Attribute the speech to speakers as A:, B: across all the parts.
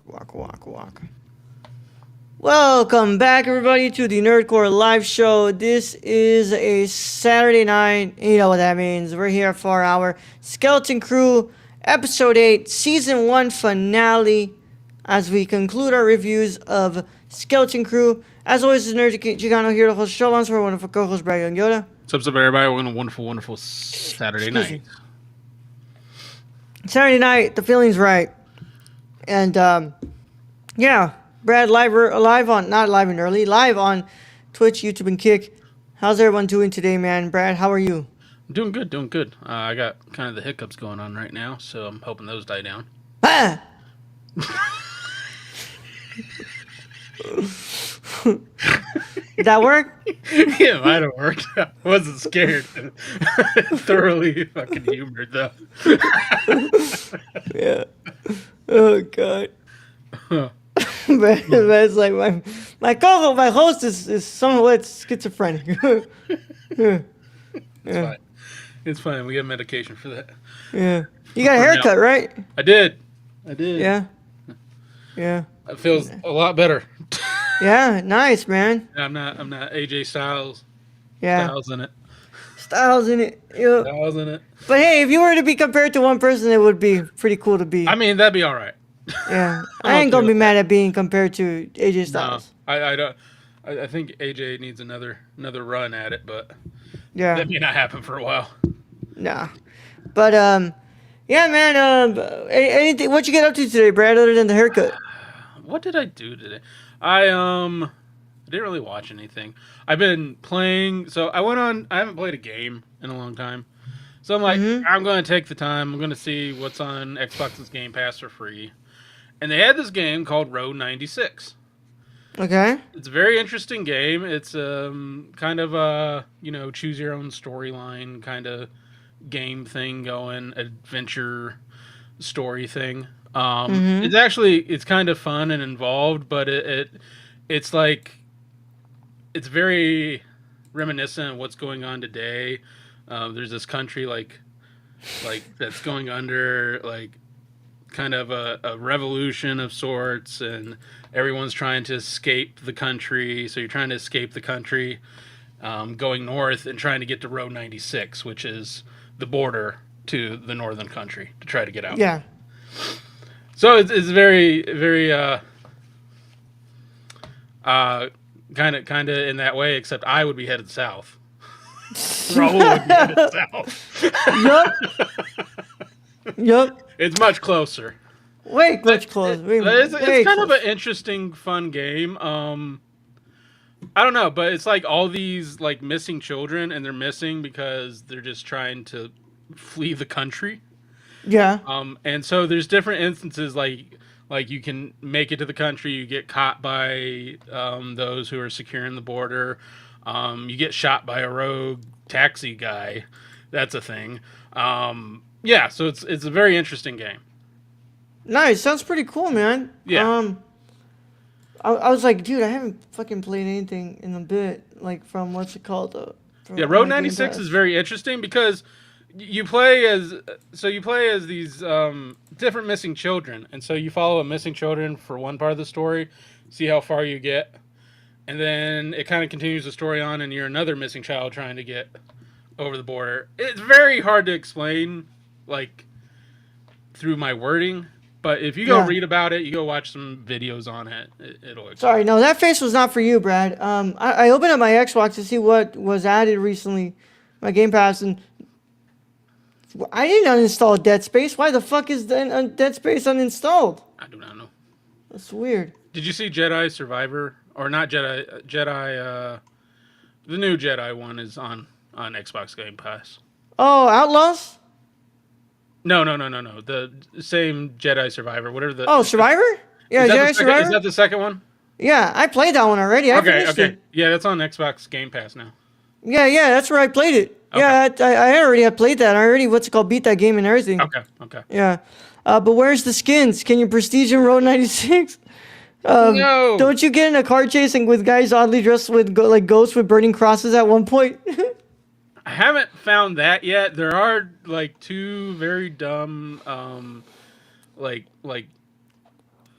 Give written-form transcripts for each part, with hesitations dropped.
A: Walk. Welcome back, everybody, to the Nerdcore live show. This is a Saturday night. You know what that means. We're here for our Skeleton Crew Episode 8 Season 1 finale as we conclude our reviews of Skeleton Crew. As always, it's Nerd Chicano here to host the show. I'm our wonderful co-host, Brad Young Yoda.
B: What's up, everybody? We're on a wonderful Saturday night.
A: Saturday night, the feeling's right. And, yeah, Brad, live on, not live and early, live on Twitch, YouTube, and Kick. How's everyone doing today, man? Brad, how are you?
B: I'm doing good. I got kind of the hiccups going on right now, so I'm hoping those die down.
A: Ah! Did that work?
B: Yeah, it might have worked. I wasn't scared. Thoroughly fucking humored, though.
A: Yeah. Oh, God. It's like my host is somewhat schizophrenic.
B: It's fine. We have medication for that.
A: Yeah. You got a haircut, right?
B: I did.
A: Yeah.
B: It feels a lot better.
A: Yeah, nice, man.
B: I'm not AJ Styles.
A: Yeah.
B: Styles in it.
A: Yeah.
B: Styles in it.
A: But hey, if you were to be compared to one person, it would be pretty cool to be.
B: I mean, that'd be all right.
A: Yeah. I ain't gonna be mad at being compared to AJ Styles.
B: No, I don't. I think AJ needs another run at it, but
A: yeah,
B: that may not happen for a while.
A: Nah. But yeah, man. Anything? What you get up to today, Brad? Other than the haircut?
B: What did I do today? I didn't really watch anything. I've been playing. So I haven't played a game in a long time. So I'm like, I'm going to take the time. I'm going to see what's on Xbox's Game Pass for free. And they had this game called Road 96.
A: Okay.
B: It's a very interesting game. It's kind of a, choose your own storyline kind of game thing going, adventure story thing. It's kind of fun and involved, but it's like, it's very reminiscent of what's going on today. There's this country like that's going under like kind of a revolution of sorts, and everyone's trying to escape the country. So you're trying to escape the country, going north and trying to get to Road 96, which is the border to the northern country, to try to get out.
A: Yeah.
B: So it's very, very kind of in that way, except I would be headed south. Raul would be headed south.
A: Yup.
B: It's much closer.
A: Way much closer.
B: It's kind of an interesting, fun game. I don't know, but it's like all these like missing children, and they're missing because they're just trying to flee the country.
A: Yeah.
B: And so there's different instances like you can make it to the country, you get caught by those who are securing the border. You get shot by a rogue taxi guy. That's a thing. Yeah, so it's a very interesting game.
A: Nice. Sounds pretty cool, man.
B: Yeah.
A: I was like, dude, I haven't fucking played anything in a bit, like from what's it called?
B: Road 96 is very interesting because you play as these different missing children, and so you follow a missing children for one part of the story, see how far you get, and then it kind of continues the story on, and you're another missing child trying to get over the border. It's very hard to explain, like, through my wording, but if you go read about it, you go watch some videos on it, it'll explain.
A: Sorry, no, that face was not for you, Brad. I opened up my Xbox to see what was added recently, my Game Pass, and I didn't uninstall Dead Space. Why the fuck is Dead Space uninstalled?
B: I do not know.
A: That's weird.
B: Did you see Jedi Survivor? Or not Jedi, the new Jedi one is on Xbox Game Pass.
A: Oh, Outlaws?
B: No. The same Jedi Survivor, whatever the...
A: Oh, Survivor? Yeah, Jedi Survivor?
B: Is that the second one?
A: Yeah, I played that one already. I finished it.
B: Yeah, that's on Xbox Game Pass now.
A: Yeah, that's where I played it. Okay. Yeah, I already had played that. I already, beat that game and everything.
B: Okay.
A: Yeah. But where's the skins? Can you prestige in Road 96?
B: No.
A: Don't you get in a car chasing with guys oddly dressed with like ghosts with burning crosses at one point?
B: I haven't found that yet. There are like two very dumb, like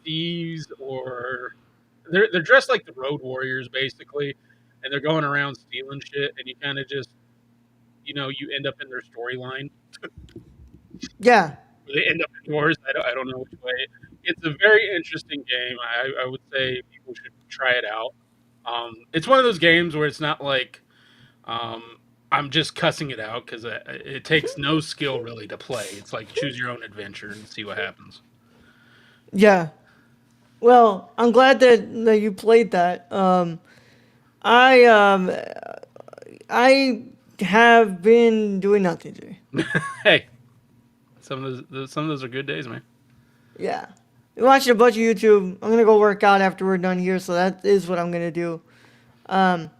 B: thieves, or they're dressed like the Road Warriors basically, and they're going around stealing shit, and you kind of just you end up in their storyline.
A: Yeah.
B: They end up indoors. I don't know which way. It's a very interesting game. I would say people should try it out. It's one of those games where it's not like I'm just cussing it out because it takes no skill really to play. It's like choose your own adventure and see what happens.
A: Yeah. Well, I'm glad that you played that. I I have been doing nothing today.
B: Hey, some of those are good days, man.
A: Yeah. Watching a bunch of YouTube. I'm gonna go work out after we're done here, so that is what I'm gonna do. Um,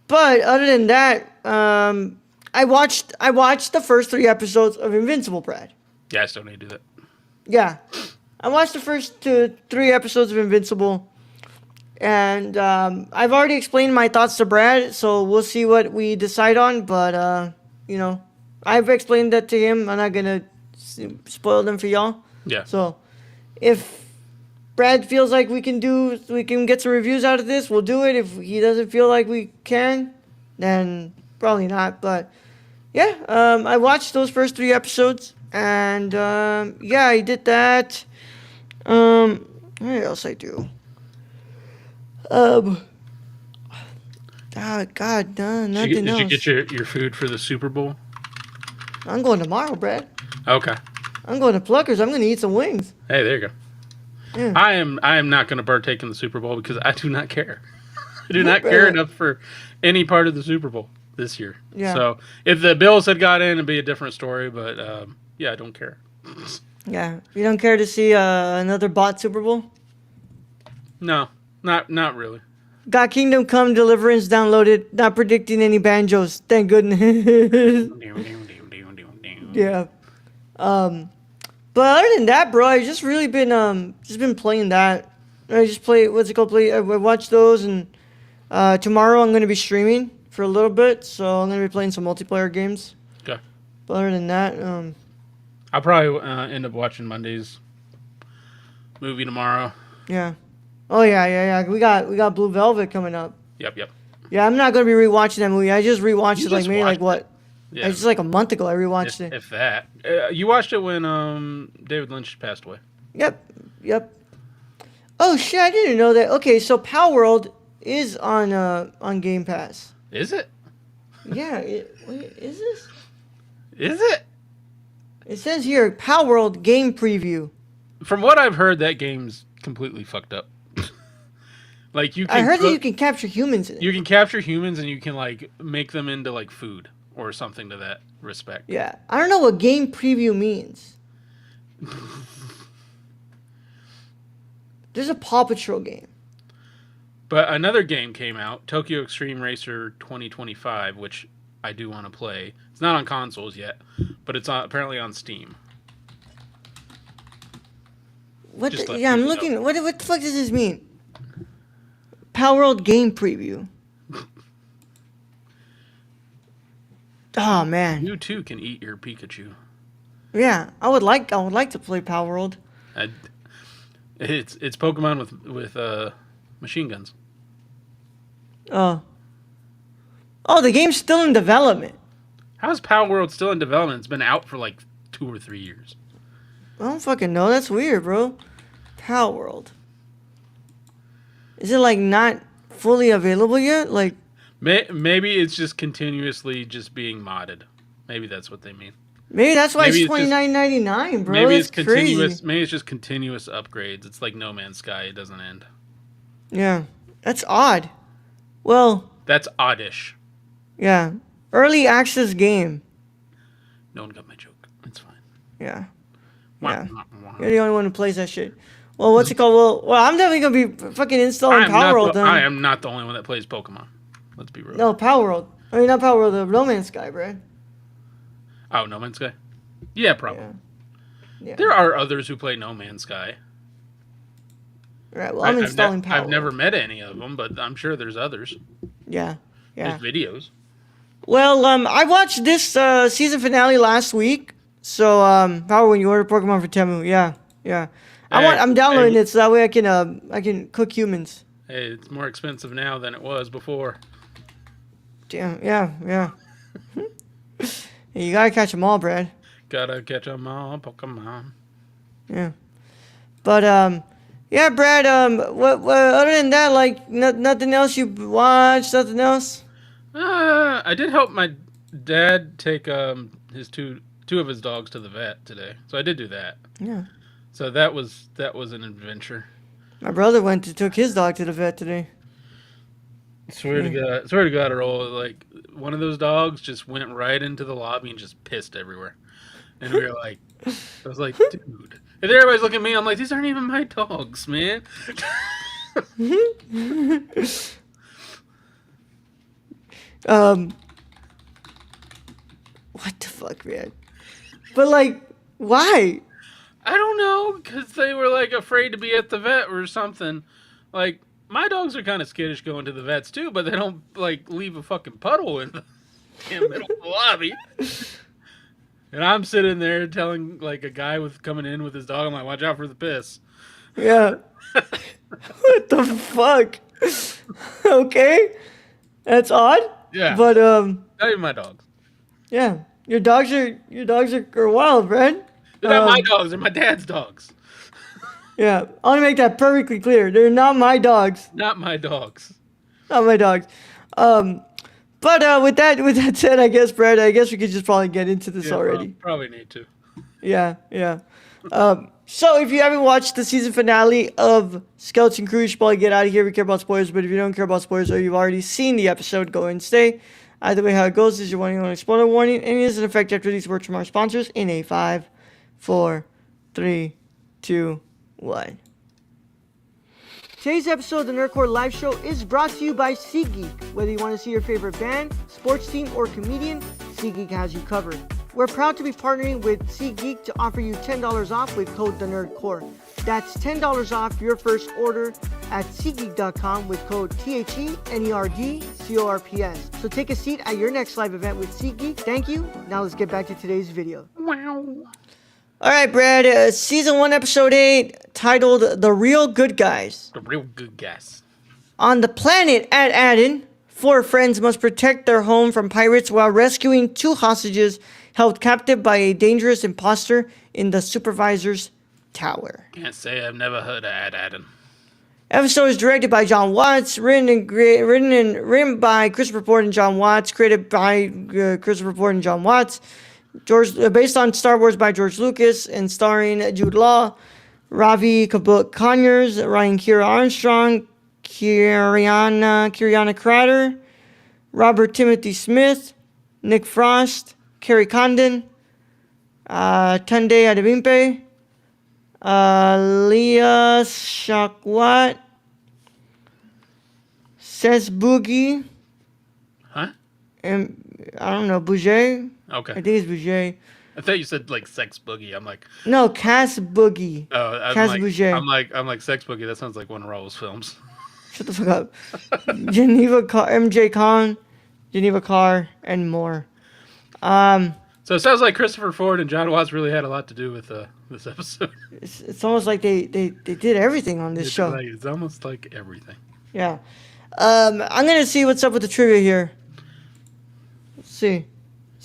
A: but other than that, I watched the first 3 episodes of Invincible, Brad.
B: Yeah, I still need to do that.
A: Yeah, I watched the first 3 episodes of Invincible, and I've already explained my thoughts to Brad, so we'll see what we decide on. But I've explained that to him. I'm not gonna spoil them for y'all.
B: Yeah.
A: So if Brad feels like we can get some reviews out of this, we'll do it. If he doesn't feel like we can, then probably not. But yeah, I watched those first 3 episodes, and yeah, I did that. What else I do? Oh God, no, nothing else.
B: Did you get your food for the Super Bowl?
A: I'm going tomorrow, Brad.
B: Okay.
A: I'm going to Pluckers. I'm going to eat some wings.
B: Hey, there you go.
A: Yeah.
B: I am not going to partake in the Super Bowl because I do not care. I do
A: Yeah,
B: not
A: Brad.
B: care enough for any part of the Super Bowl this year.
A: Yeah.
B: So if the Bills had got in, it'd be a different story. But yeah, I don't care.
A: Yeah. You don't care to see another bot Super Bowl?
B: No, not really.
A: Got Kingdom Come Deliverance downloaded. Not predicting any banjos. Thank goodness. Yeah. But other than that, bro, I just really been playing that. I just play what's it called? I watch those, and tomorrow I'm gonna be streaming for a little bit, so I'm gonna be playing some multiplayer games.
B: Okay.
A: But other than that,
B: I'll probably end up watching Monday's movie tomorrow.
A: yeah. Oh yeah. We got Blue Velvet coming up.
B: Yep.
A: Yeah, I'm not gonna be rewatching that movie. I just rewatched it like
B: just
A: maybe like
B: watched
A: what?
B: Yeah.
A: It's just like a month ago. I rewatched it.
B: If that. You watched it when David Lynch passed away.
A: Yep. Oh shit! I didn't know that. Okay, so Power World is on Game Pass.
B: Is it?
A: Yeah. Wait, is this?
B: Is it?
A: It says here Power World game preview.
B: From what I've heard, that game's completely fucked up. Like you can
A: I heard that you can capture humans in it.
B: You can capture humans and you can like make them into like food or something to that respect.
A: Yeah, I don't know what game preview means. There's a Paw Patrol game.
B: But another game came out, Tokyo Extreme Racer 2025, which I do want to play. It's not on consoles yet, but it's apparently on Steam.
A: What?
B: Just let
A: Yeah, I'm
B: people
A: looking.
B: know.
A: What the fuck does this mean? Power World game preview. Oh man.
B: You too can eat your Pikachu.
A: Yeah, I would like to play Power World.
B: It's Pokemon with machine guns.
A: Oh, the game's still in development.
B: How's Power World still in development? It's been out for like 2 or 3 years.
A: I don't fucking know. That's weird, bro. Power World. Is it like not fully available yet? Like
B: maybe it's just continuously just being modded. Maybe that's what they mean.
A: maybe that's why
B: Maybe
A: it's $29.99, bro.
B: Maybe
A: That's
B: it's continuous.
A: crazy.
B: Maybe it's just continuous upgrades. It's like No Man's Sky. It doesn't end.
A: Yeah, that's odd. Well,
B: That's oddish.
A: yeah, early access game.
B: No one got my joke. It's fine.
A: Yeah,
B: Wah,
A: Yeah.
B: wah, wah.
A: you're the only one who plays that shit. Well, what's it called? Well, I'm definitely gonna be fucking installing Power World then.
B: I am not the only one that plays Pokemon. Let's be real.
A: No, Power World. I mean, not Power World. The No Man's Sky, Brad.
B: Oh, No Man's Sky? Yeah, probably.
A: Yeah.
B: There are others who play No Man's Sky.
A: Right. Well, I'm installing Power
B: I've never
A: World.
B: met any of them, but I'm sure there's others.
A: Yeah.
B: There's videos.
A: Well, I watched this season finale last week. So, Power when you order Pokemon for Temu. Yeah.
B: Hey,
A: I'm downloading
B: hey,
A: it so that way I can cook humans.
B: hey, it's more expensive now than it was before.
A: Damn. Yeah. Yeah. Hey, you gotta catch them all, Brad.
B: Gotta catch 'em all, Pokemon.
A: Yeah. But yeah, Brad. What other than that, like nothing else you watched, nothing else.
B: I did help my dad take his two of his dogs to the vet today, so I did do that.
A: Yeah.
B: So that was an adventure.
A: My brother took his dog to the vet today. Yeah.
B: Swear to God, Earl, like one of those dogs just went right into the lobby and just pissed everywhere. And we were like, I was like, dude. And then everybody's looking at me. I'm like, these aren't even my dogs, man.
A: um. What the fuck, man? But like, why?
B: I don't know, because they were like afraid to be at the vet or something. Like my dogs are kind of skittish going to the vets too, but they don't like leave a fucking puddle in the middle of the lobby. And I'm sitting there telling like a guy with coming in with his dog, I'm like, watch out for the piss.
A: Yeah. What the fuck? Okay, that's odd.
B: Yeah,
A: But
B: not even my dogs.
A: yeah, your dogs are wild, Brad.
B: They're not my dogs. They're my dad's dogs.
A: Yeah, I want to make that perfectly clear. They're not my dogs.
B: Not my dogs.
A: Not my dogs. Um, but with that said, I guess, Brad, I guess we could just probably get into this
B: Yeah,
A: already.
B: probably need to.
A: Yeah, yeah. So if you haven't watched the season finale of Skeleton Crew, you should probably get out of here. We care about spoilers, but if you don't care about spoilers or you've already seen the episode, go and stay. Either way, how it goes is you're wanting an spoiler warning, and it is in effect after these words from our sponsors in a 5, 4, 3, 2, 1. Today's episode of the Nerdcore Live Show is brought to you by SeatGeek. Whether you want to see your favorite band, sports team, or comedian, SeatGeek has you covered. We're proud to be partnering with SeatGeek to offer you $10 off with code TheNerdCore. That's $10 off your first order at SeatGeek.com with code THENERDCORPS. So take a seat at your next live event with SeatGeek. Thank you. Now let's get back to today's video.
B: Wow.
A: All right, Brad. Season 1, Episode 8, titled The Real Good Guys.
B: The real good guys.
A: On the planet at Ayden, 4 friends must protect their home from pirates while rescuing 2 hostages held captive by a dangerous imposter in the supervisor's tower.
B: Can't say I've never heard of Ayden.
A: Episode is directed by John Watts, written by Christopher Ford and John Watts, created by Christopher Ford and John Watts, based on Star Wars by George Lucas, and starring Jude Law, Ravi Conyers, Ryan Kira Armstrong, Kiriana Crater, Robert Timothy Smith, Nick Frost, Kerry Condon, Tunde Adebimpe, Leah Shakwat, Ses Boogie,
B: Huh?
A: and I don't know, Bouger?
B: Okay.
A: I think it's Bouger.
B: I thought you said like Sex Boogie. I'm like,
A: No, Cass Boogie.
B: oh,
A: Cass Bouger.
B: I'm like Sex Boogie. That sounds like one of Raul's films.
A: Shut the fuck up. MJ Khan, Geneva Carr, and more.
B: So it sounds like Christopher Ford and John Watts really had a lot to do with this episode.
A: It's almost like they did everything on this show.
B: It's almost like everything.
A: Yeah. I'm gonna see what's up with the trivia here. Let's see.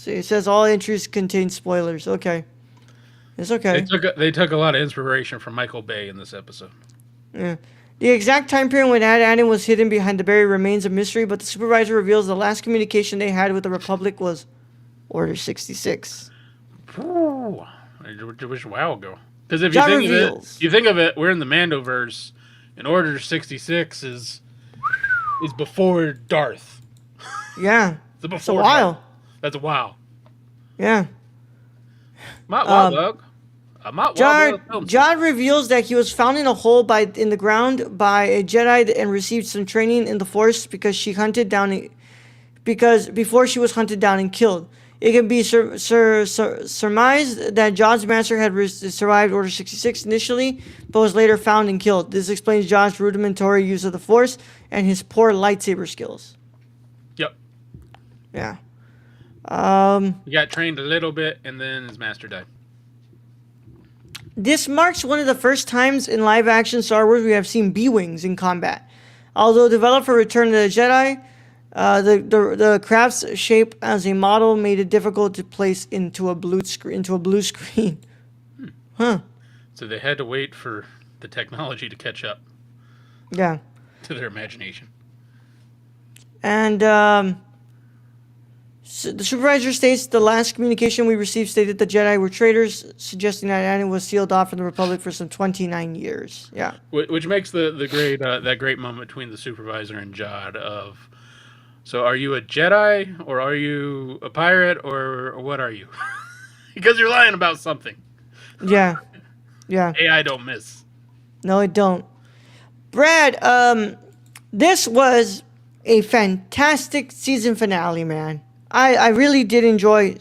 A: It says all entries contain spoilers. Okay. It's okay.
B: They took a lot of inspiration from Michael Bay in this episode.
A: Yeah. The exact time period when Ayden was hidden behind the barrier remains a mystery, but the supervisor reveals the last communication they had with the Republic was Order 66.
B: Ooh, it was a while ago. Because if you think of it, we're in the Mandoverse, and Order 66 is before Darth.
A: Yeah. It's a while.
B: Darth. That's a while.
A: Yeah. John reveals that he was found in a hole in the ground by a Jedi and received some training in the Force before she was hunted down and killed. It can be surmised that John's master had survived Order 66 initially, but was later found and killed. This explains John's rudimentary use of the Force and his poor lightsaber skills.
B: Yep.
A: Yeah.
B: He got trained a little bit, and then his master died.
A: This marks one of the first times in live-action Star Wars we have seen B-wings in combat. Although developed for Return of the Jedi, the craft's shape as a model made it difficult to place into a blue screen. Huh?
B: So they had to wait for the technology to catch up
A: Yeah.
B: to their imagination.
A: And the supervisor states the last communication we received stated the Jedi were traitors, suggesting that Anakin was sealed off from the Republic for some 29 years. Yeah.
B: Which makes the great that great moment between the supervisor and Jod of, so are you a Jedi or are you a pirate or what are you? Because you're lying about something.
A: Yeah. Yeah.
B: AI don't miss.
A: No, it don't. Brad, this was a fantastic season finale, man. I really did enjoy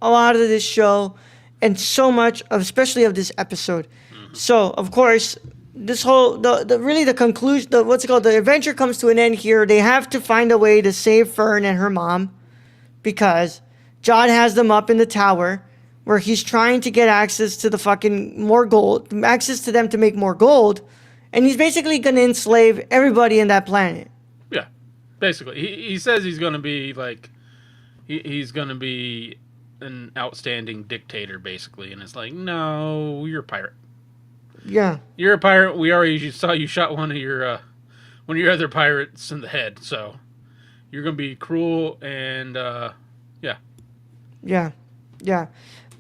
A: a lot of this show and so much of, especially of this episode. Mm-hmm. So, of course, this whole, the conclusion, the adventure comes to an end here. They have to find a way to save Fern and her mom because Jod has them up in the tower where he's trying to get access to the fucking more gold, access to them to make more gold. And he's basically going to enslave everybody in that planet.
B: Yeah, basically. He says he's going to be like, he's going to be an outstanding dictator, basically. And it's like, no, you're a pirate.
A: Yeah.
B: You're a pirate. We already saw you shot one of your other pirates in the head. So you're going to be cruel and, yeah.
A: Yeah. Yeah.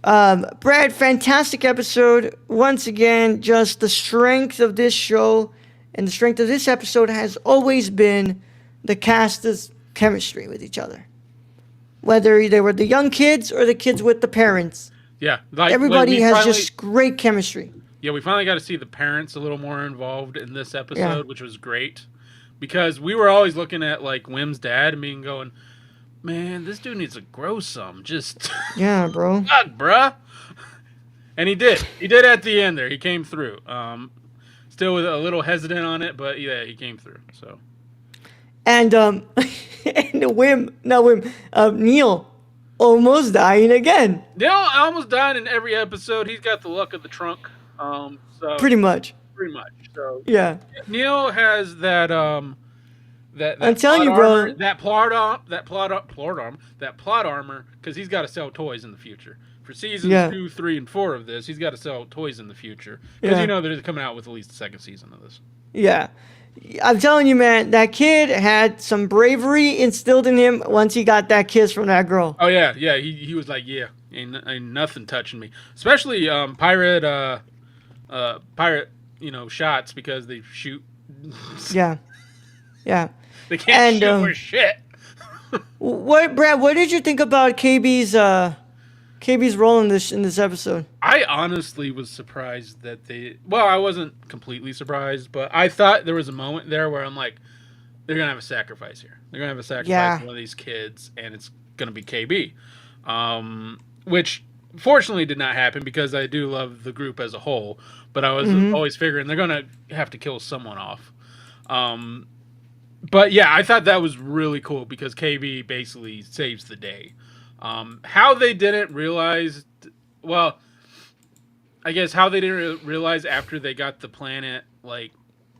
A: Brad, fantastic episode. Once again, just the strength of this show and the strength of this episode has always been the cast's chemistry with each other. Whether they were the young kids or the kids with the parents.
B: Yeah.
A: Everybody has just great chemistry.
B: Yeah, we finally got to see the parents a little more involved in this episode, which was great. Because we were always looking at, like, Wim's dad and being going, man, this dude needs to grow some. Just...
A: Yeah, bro.
B: Fuck, bruh. And he did. He did at the end there. He came through. Still with a little hesitant on it, but yeah, he came through. So. And,
A: Neil almost dying again.
B: Neil almost died in every episode. He's got the luck of the trunk. So
A: pretty much.
B: So
A: yeah.
B: Neil has that that
A: I'm telling you, bro.
B: That plot armor, because he's got to sell toys in the future. For seasons 2, 3, and 4 of this, he's got to sell toys in the future. Because you know they're coming out with at least the second season of this. Yeah.
A: I'm telling you, man, that kid had some bravery instilled in him once he got that kiss from that girl.
B: Oh, yeah. Yeah, he was like, yeah, ain't nothing touching me. Especially pirate, shots, because they shoot.
A: Yeah. Yeah.
B: They can't shoot for shit.
A: Brad, what did you think about KB's role in this episode?
B: I honestly was surprised that I wasn't completely surprised, but I thought there was a moment there where I'm like, they're going to have a sacrifice here. They're going to have a sacrifice for one of these kids, and it's going to be KB. Which fortunately did not happen because I do love the group as a whole, but I was always figuring they're going to have to kill someone off. But yeah, I thought that was really cool because KB basically saves the day. How they didn't realize, I guess how they didn't realize after they got the planet, like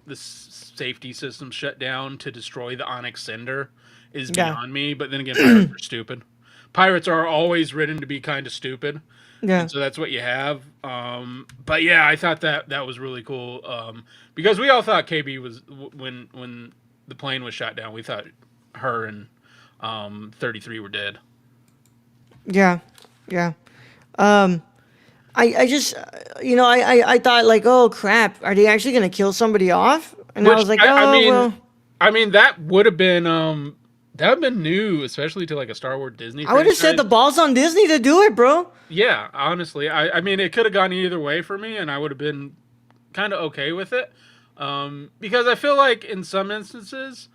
B: the safety system shut down to destroy the Onyx Cinder is beyond me. But then again, pirates are stupid. Pirates are always written to be kind of stupid. Yeah. And so that's what you have. But yeah, I thought that was really cool. Because we all thought KB was, when the plane was shot down, we thought her and 33 were dead.
A: Yeah, yeah. I just, I thought like, oh crap, are they actually gonna kill somebody off? And I was like, well.
B: I mean, that would have been new, especially to like a Star Wars Disney.
A: I would have said the ball's on Disney to do it, bro.
B: Yeah, honestly, I mean, it could have gone either way for me, and I would have been kind of okay with it, because I feel like in some instances,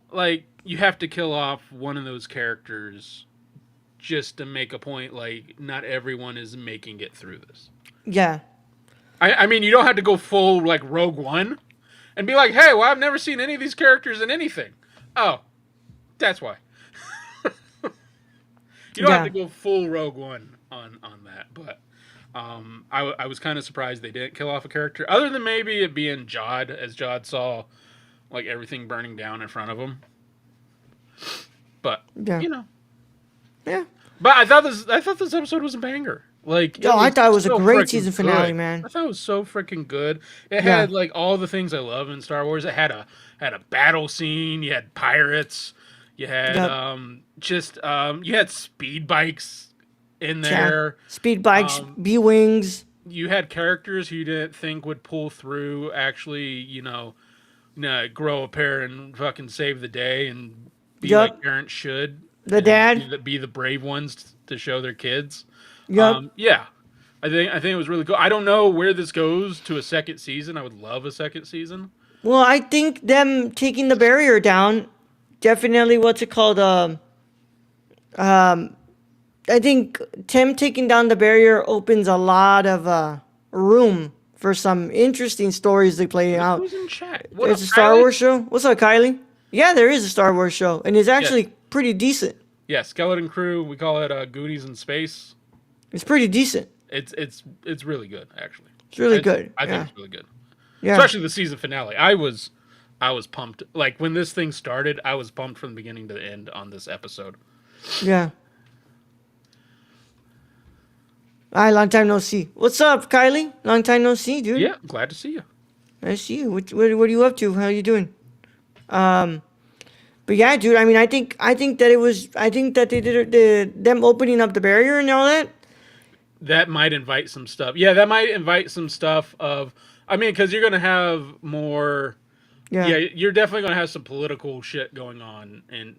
B: like you have to kill off one of those characters just to make a point, like not everyone is making it through this.
A: Yeah.
B: I mean, you don't have to go full like Rogue One and be like, hey, well, I've never seen any of these characters in anything. Oh, that's why. You don't have to go full Rogue One on that. But I was kind of surprised they didn't kill off a character, other than maybe it being Jod, as Jod saw like everything burning down in front of him. But
A: Yeah.
B: you know,
A: Yeah.
B: but I thought this episode was a banger. Like,
A: Oh, I thought it was a
B: so
A: great
B: freaking
A: season finale,
B: good.
A: man.
B: I thought it was so freaking good. It
A: Yeah.
B: had like all the things I love in Star Wars. It had a battle scene. You had pirates. You had
A: Yep.
B: you had speed bikes in
A: Yeah.
B: there.
A: Speed bikes,
B: Um,
A: B-wings.
B: you had characters who you didn't think would pull through. Actually, grow a pair and fucking save the day and be like
A: Yep.
B: parents should.
A: The
B: And
A: dad.
B: be the brave ones to show their kids.
A: Yep.
B: Yeah, I think it was really cool. I don't know where this goes to a second season. I would love a second season.
A: Well, I think them taking the barrier down, definitely, what's it called? I think Tim taking down the barrier opens a lot of room for some interesting stories they play out.
B: Who's in chat? What
A: There's
B: up,
A: a Star
B: Kylie?
A: Wars show. What's up, Kylie? Yeah, there is a Star Wars show, and it's actually pretty decent.
B: Yeah, Skeleton Crew. We call it Goonies in Space.
A: It's pretty decent.
B: It's really good, actually.
A: It's really good.
B: I
A: Yeah.
B: think it's really good,
A: Yeah.
B: especially the season finale. I was pumped. Like when this thing started, I was pumped from the beginning to the end on this episode.
A: Yeah. All right, long time no see. What's up, Kylie? Long time no see, dude.
B: Yeah, glad to see you.
A: I see you. What are you up to? How you doing? But yeah, dude. I mean, I think that they did them opening up the barrier and all that.
B: That might invite some stuff. Yeah, that might invite some stuff of. I mean, because you're gonna have more.
A: Yeah.
B: Yeah, you're definitely gonna have some political shit going on, and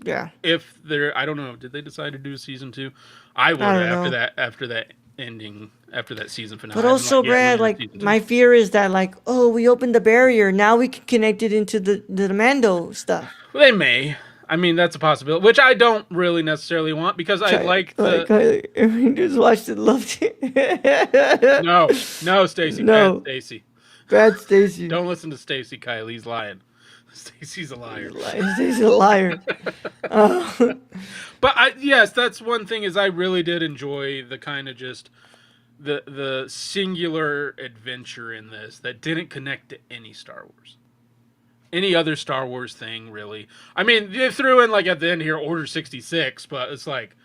A: Yeah.
B: if there, I don't know, did they decide to do season 2? I would
A: I don't
B: after
A: know.
B: that ending, after that season finale.
A: But
B: I'd be
A: also,
B: yeah, we're
A: Brad,
B: doing
A: like
B: season 2.
A: my fear is that like, oh, we opened the barrier. Now we can connect it into the Mando stuff.
B: They may. I mean, that's a possibility, which I don't really necessarily want because I like the.
A: I just watched it, loved it.
B: No, Stacy,
A: No.
B: bad Stacy.
A: Bad Stacy.
B: Don't listen to Stacy. Kylie's lying. Stacy's a liar.
A: Stacy's a liar.
B: But yes, that's one thing is I really did enjoy the kind of just the singular adventure in this that didn't connect to any Star Wars. Any other Star Wars thing, really. I mean, they threw in like at the end here Order 66, but it's like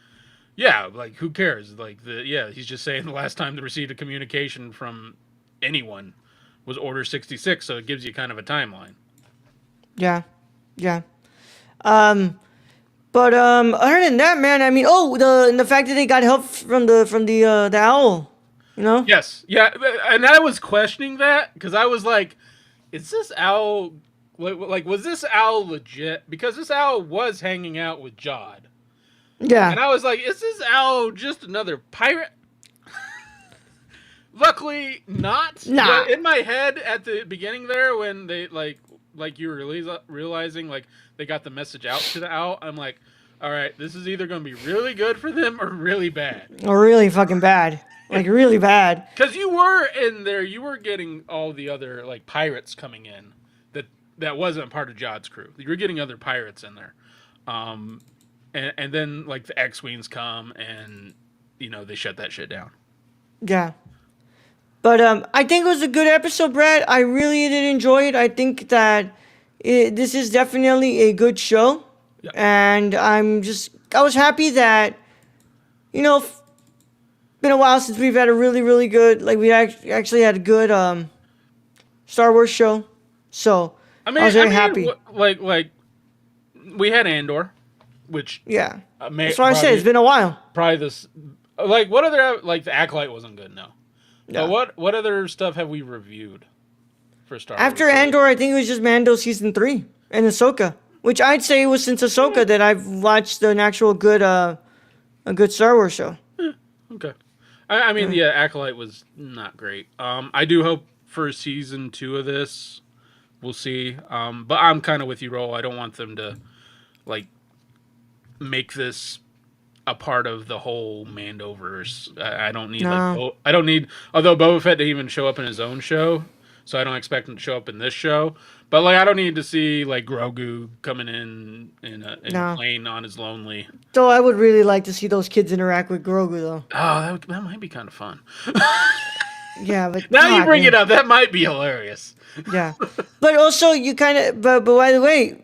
B: yeah, like who cares? Like he's just saying the last time they received a communication from anyone was Order 66, so it gives you kind of a timeline.
A: Yeah. But other than that, man, I mean, the fact that they got help from the owl, you know?
B: Yes, yeah, and I was questioning that because I was like, is this owl like was this owl legit? Because this owl was hanging out with Jod,
A: Yeah.
B: and I was like, is this owl just another pirate? Luckily, not.
A: Nah.
B: But in my head at the beginning there, when they like you were realizing like they got the message out to the owl, I'm like, all right, this is either going to be really good for them or really bad.
A: Or really fucking bad. Like really bad.
B: Because you were in there, you were getting all the other like pirates coming in that wasn't part of Jod's crew. You were getting other pirates in there, and then like the X-wings come and they shut that shit down.
A: Yeah. But I think it was a good episode, Brad. I really did enjoy it. I think that this is definitely a good show.
B: Yeah.
A: And I was happy that, been a while since we've had a really, really good, like we actually had a good Star Wars show. So I was very happy.
B: Like we had Andor, which
A: Yeah. That's why I said it's been a while.
B: probably this. Like what other like the Acolyte wasn't good, no.
A: Yeah.
B: But what other stuff have we reviewed for Star
A: After
B: Wars?
A: Andor, I think it was just Mando season 3 and Ahsoka, which I'd say it was since Ahsoka that I've watched an actual good a good Star Wars show.
B: Okay. I mean, yeah, Acolyte was not great. I do hope for season 2 of this, we'll see. But I'm kind of with you, Roll. I don't want them to like make this a part of the whole Mandoverse. I don't need I don't need. Although Boba Fett didn't even show up in his own show, so I don't expect him to show up in this show. But like, I don't need to see like Grogu coming in a plane on his lonely.
A: So I would really like to see those kids interact with Grogu, though.
B: Oh, that might be kind of fun.
A: Yeah, but
B: Now you
A: God,
B: bring
A: man.
B: it up, that might be hilarious.
A: Yeah, but also you kind of, but by the way,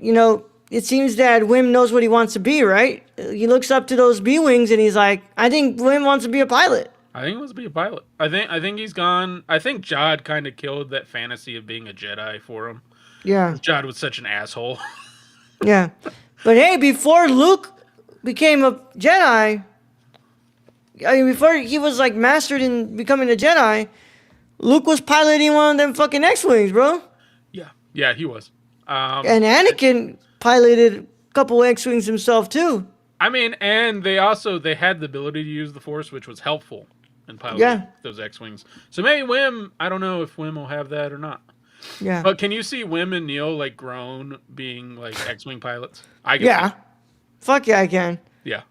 A: it seems that Wim knows what he wants to be, right? He looks up to those B wings and he's like, I think Wim wants to be a pilot.
B: I think he wants to be a pilot. I think he's gone. I think Jod kind of killed that fantasy of being a Jedi for him.
A: Yeah,
B: Jod was such an asshole.
A: yeah. But hey, before Luke became a Jedi, I mean, before he was like mastered in becoming a Jedi, Luke was piloting one of them fucking X-wings, bro.
B: Yeah, he was.
A: And Anakin piloted a couple X-wings himself too.
B: I mean, and they had the ability to use the Force, which was helpful in piloting
A: Yeah.
B: those X-wings. So maybe Wim. I don't know if Wim will have that or not.
A: Yeah.
B: But can you see Wim and Neil like grown being like X-wing pilots? I can.
A: Yeah. Fuck yeah, I can.
B: Yeah.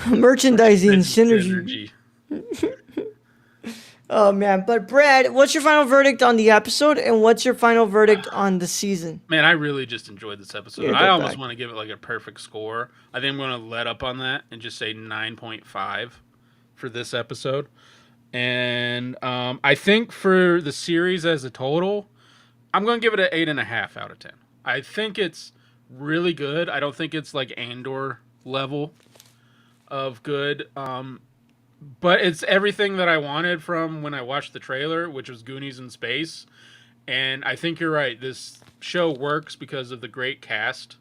A: Merchandising synergy. Oh man, but Brad, what's your final verdict on the episode, and what's your final verdict on the season?
B: Man, I really just enjoyed this episode.
A: Yeah,
B: I
A: go
B: almost
A: back.
B: want to give it like a perfect score. I think I'm going to let up on that and just say 9.5 for this episode. And I think for the series as a total, I'm going to give it an 8.5 out of 10. I think it's really good. I don't think it's like Andor level of good. But it's everything that I wanted from when I watched the trailer, which was Goonies in space. And I think you're right. This show works because of the great cast.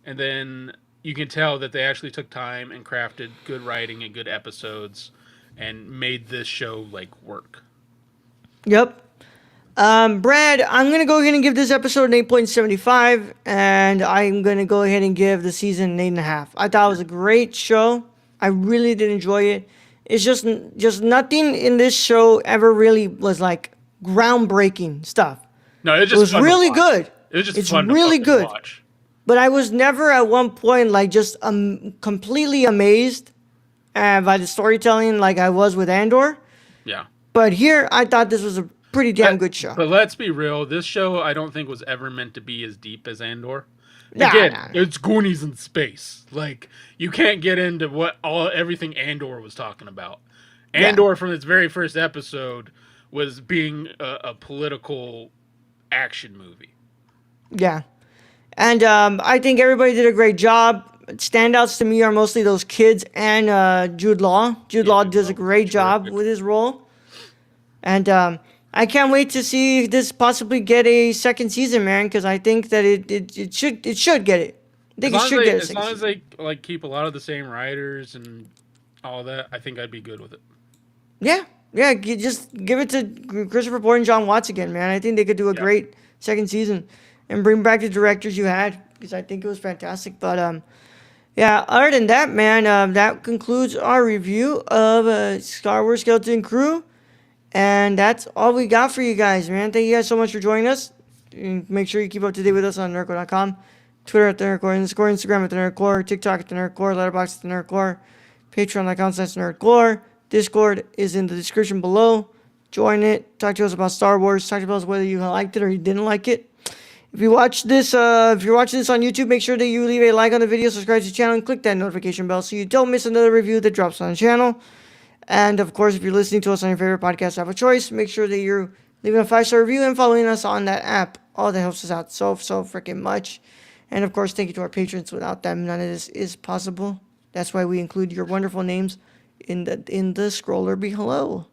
B: And then you can tell that they actually took time and crafted good writing and good episodes and made this show like work.
A: Yep. Brad, I'm gonna go ahead and give this episode an 8.75, and I'm gonna go ahead and give the season an 8.5. I thought it was a great show. I really did enjoy it. It's just nothing in this show ever really was like groundbreaking stuff.
B: No,
A: It was really good.
B: It was just
A: It's
B: fun
A: really
B: to
A: good.
B: watch.
A: But I was never at one point like just completely amazed by the storytelling like I was with Andor.
B: Yeah.
A: But here, I thought this was a pretty damn good show.
B: But let's be real. This show, I don't think was ever meant to be as deep as Andor.
A: Nah,
B: Again,
A: nah.
B: it's Goonies in space. Like, you can't get into everything Andor was talking about. Andor, from its very first episode, was being a political action movie.
A: Yeah. And I think everybody did a great job. Standouts to me are mostly those kids and Jude Law. Jude Law does a great job with his role. And I can't wait to see this possibly get a second season, man, because I think that it should get it. I think it should get a
B: As
A: second
B: long as
A: season.
B: they like keep a lot of the same writers and all that, I think I'd be good with it.
A: Yeah. Just give it to Christopher Plummer and John Watts again, man. I think they could do a great second season and bring back the directors you had, because I think it was fantastic. But yeah, other than that, man, that concludes our review of Star Wars Skeleton Crew. And that's all we got for you guys, man. Thank you guys so much for joining us. And make sure you keep up to date with us on nerdcore.com, Twitter at the Nerdcore, Instagram at the Nerdcore, TikTok at the Nerdcore, Letterboxd at the Nerdcore, Patreon.com/Nerdcore. Discord is in the description below. Join it. Talk to us about Star Wars. Talk to us whether you liked it or you didn't like it. If you watch this, if you're watching this on YouTube, make sure that you leave a like on the video, subscribe to the channel, and click that notification bell so you don't miss another review that drops on the channel. And of course, if you're listening to us on your favorite podcast app of choice, make sure that you're leaving a 5-star review and following us on that app. All that helps us out so freaking much. And of course, thank you to our patrons. Without them, none of this is possible. That's why we include your wonderful names in the scroller below.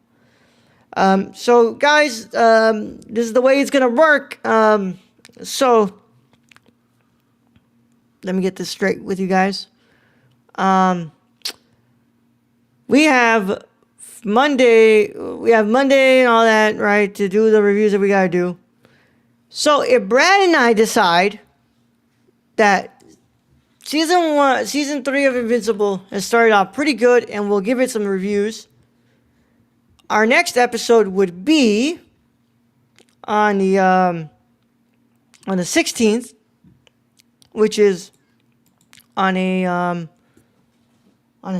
A: So guys, this is the way it's gonna work. So let me get this straight with you guys. We have Monday and all that, right, to do the reviews that we gotta do. So if Brad and I decide that season 3 of Invincible has started out pretty good and we'll give it some reviews, our next episode would be on the 16th, which is on a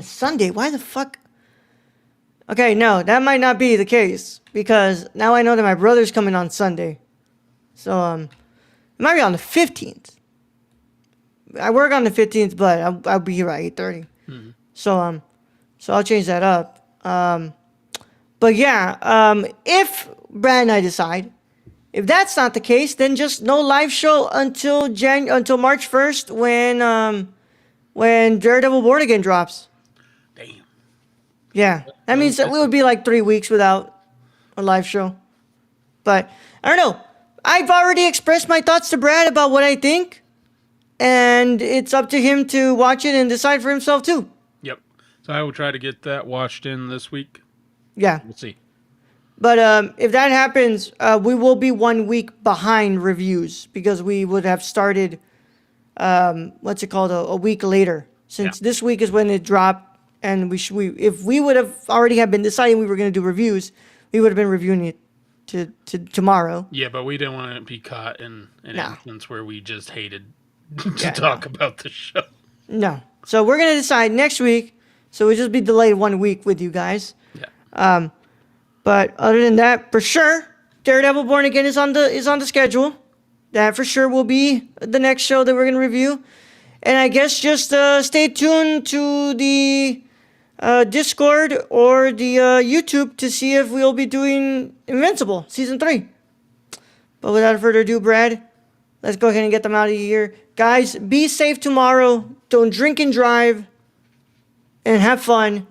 A: Sunday. Why the fuck? Okay, no, that might not be the case, because now I know that my brother's coming on Sunday. So, it might be on the 15th. I work on the 15th, but I'll be here at 8:30. So so I'll change that up. But yeah, if Brad and I decide, if that's not the case, then just no live show until March 1st when Daredevil Born Again drops.
B: Damn.
A: Yeah, that means that we would be like 3 weeks without a live show. But I don't know. I've already expressed my thoughts to Brad about what I think, and it's up to him to watch it and decide for himself too.
B: Yep. So I will try to get that watched in this week.
A: Yeah.
B: We'll see.
A: But if that happens, we will be 1 week behind reviews because we would have started, a week later. Since this week is when it dropped, and if we would have already have been deciding we were going to do reviews, we would have been reviewing it to tomorrow.
B: Yeah, but we didn't want to be caught in an
A: No.
B: instance where we just hated to talk about the show.
A: No. So we're going to decide next week. So we'll just be delayed 1 week with you guys.
B: Yeah.
A: But other than that, for sure, Daredevil Born Again is on the schedule. That for sure will be the next show that we're going to review. And I guess just stay tuned to the Discord or the YouTube to see if we'll be doing Invincible Season 3. But without further ado, Brad, let's go ahead and get them out of here. Guys, be safe tomorrow. Don't drink and drive. And have fun,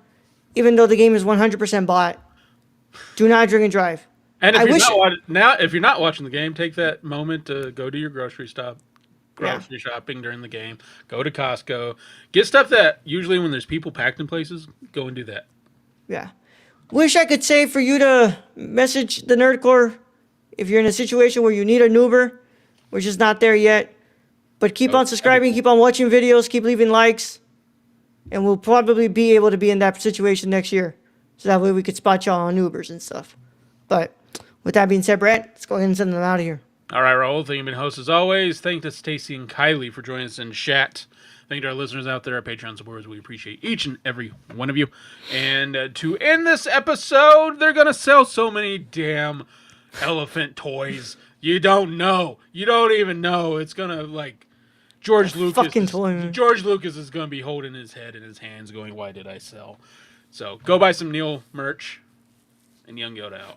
A: even though the game is 100% bought. Do not drink and drive.
B: And if you're not watching the game, take that moment to go to your grocery shopping during the game. Go to Costco. Get stuff that usually when there's people packed in places, go and do that.
A: Yeah. Wish I could say for you to message the Nerdcore if you're in a situation where you need an Uber. We're just not there yet. But keep on subscribing, keep on watching videos, keep leaving likes. And we'll probably be able to be in that situation next year. So that way we could spot y'all on Ubers and stuff. But with that being said, Brad, let's go ahead and send them out of here.
B: All right, Raul. Thank you, been host as always. Thank to Stacy and Kylie for joining us in chat. Thank to our listeners out there, our Patreon supporters. We appreciate each and every one of you. And to end this episode, they're going to sell so many damn elephant toys. You don't know. You don't even know. It's going to, George Lucas is going to be holding his head in his hands going, why did I sell? So go buy some Neil merch, and Young Yoda out.